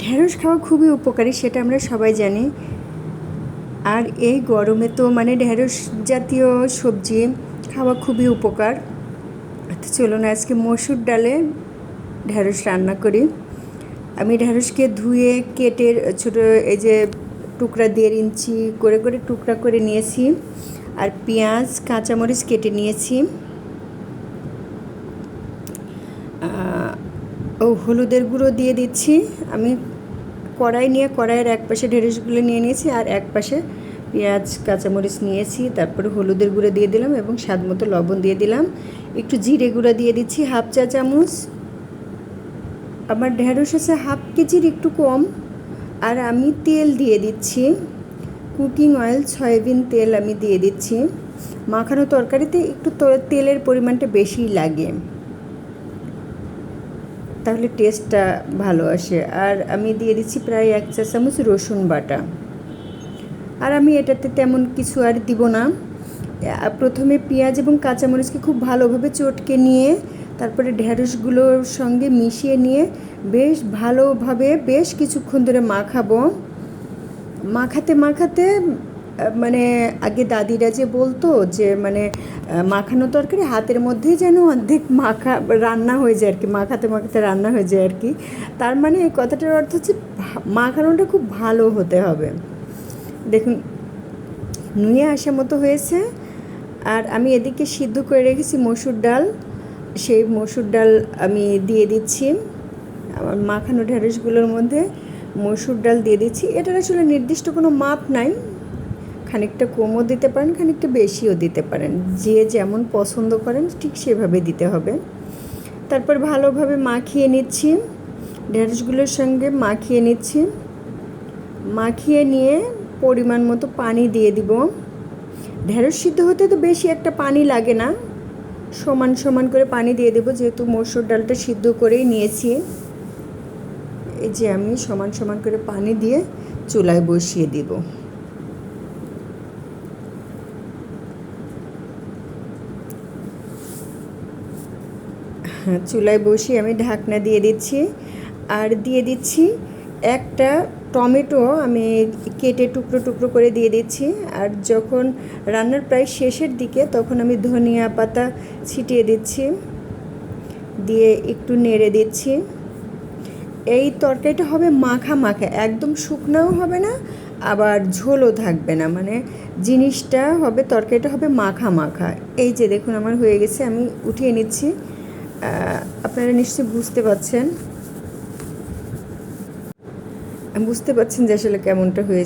ঢেঁড়স খাওয়া খুবই উপকারী, সেটা আমরা সবাই জানি। আর এই গরমে তো মানে ঢেঁড়স জাতীয় সবজি খাওয়া খুবই উপকার। তো চলুন আজকে মসুর ডালে ঢেঁড়স রান্না করি। আমি ঢেঁড়সকে ধুয়ে কেটে ছোটো এই যে টুকরা 1.5 ইঞ্চি করে করে টুকরা করে নিয়েছি। আর পেঁয়াজ কাঁচামরিচ কেটে নিয়েছি। হলুদের গুঁড়ো দিয়ে দিচ্ছি। আমি কড়াই নিয়ে কড়াইয়ের এক পাশে ঢেঁড়সগুলো নিয়ে নিয়েছি আর এক পাশে পেঁয়াজ কাঁচামরিচ নিয়েছি। তারপরে হলুদের গুঁড়ো দিয়ে দিলাম এবং স্বাদ মতো লবণ দিয়ে দিলাম। একটু জিরে গুঁড়ো দিয়ে দিচ্ছি 1/2 চা চামচ। আমার ঢেঁড়স আছে 1/2 কেজির একটু কম। আর আমি তেল দিয়ে দিচ্ছি, কুকিং অয়েল সয়াবিন তেল আমি দিয়ে দিচ্ছি। মাখানো তরকারিতে একটু তেলের পরিমাণটা বেশিই লাগে, তাহলে টেস্টটা ভালো আসে। আর আমি দিয়ে দিচ্ছি প্রায় 1 চা চামচ রসুন বাটা। আর আমি এটাতে তেমন কিছু আর দিব না। প্রথমে পেঁয়াজ এবং কাঁচামরিচকে খুব ভালোভাবে চটকে নিয়ে তারপরে ঢেঁড়সগুলোর সঙ্গে মিশিয়ে নিয়ে বেশ ভালোভাবে বেশ কিছুক্ষণ ধরে মাখাবো। মাখাতে মাখাতে মানে আগে দাদিরা যে বলতো যে মানে মাখানো তরকারি হাতের মধ্যেই যেন অর্ধেক মাখা রান্না হয়ে যায় আর কি, মাখাতে মাখাতে রান্না হয়ে যায় আর কি। তার মানে এই কথাটার অর্থ হচ্ছে মাখানোটা খুব ভালো হতে হবে। দেখুন নুয়ে আসা মতো হয়েছে। আর আমি এদিকে সিদ্ধ করে রেখেছি মসুর ডাল, সেই মসুর ডাল আমি দিয়ে দিচ্ছি আমার মাখানো ঢেঁড়সগুলোর মধ্যে। মসুর ডাল দিয়ে দিচ্ছি। এটার আসলে নির্দিষ্ট কোনো মাপ নাই, খানিকটা কমও দিতে পারেন, খানিকটা বেশিও দিতে পারেন, যে যেমন পছন্দ করেন ঠিক সেভাবে দিতে হবে। তারপর ভালোভাবে মাখিয়ে নিচ্ছি, ঢেঁড়সগুলোর সঙ্গে মাখিয়ে নিচ্ছি। মাখিয়ে নিয়ে পরিমাণ মতো পানি দিয়ে দিব। ঢেঁড়স সিদ্ধ হতে তো বেশি একটা পানি লাগে না, সমান সমান করে পানি দিয়ে দেবো, যেহেতু মসুর ডালটা সিদ্ধ করেই নিয়েছি। এই যে আমি সমান সমান করে পানি দিয়ে চুলায় বসিয়ে দিব। চুলায় বসিয়ে আমি ঢাকনা দিয়ে দিচ্ছি। আর দিয়ে দিচ্ছি একটা টমেটো আমি কেটে টুকরো টুকরো করে দিয়ে দিচ্ছি। আর যখন রান্নার প্রায় শেষের দিকে তখন আমি ধনিয়া পাতা ছিটিয়ে দিচ্ছি, দিয়ে একটু নেড়ে দিচ্ছি। এই তরকারিটা হবে মাখা মাখা, একদম শুকনাও হবে না আবার ঝোলও থাকবে না, মানে জিনিসটা হবে, তরকারিটা হবে মাখা মাখা। এই যে দেখুন আমার হয়ে গেছে, আমি উঠিয়ে নিচ্ছি। আপনারা নিশ্চয়ই বুঝতে পারছেন যে আসলে কেমনটা হয়েছে।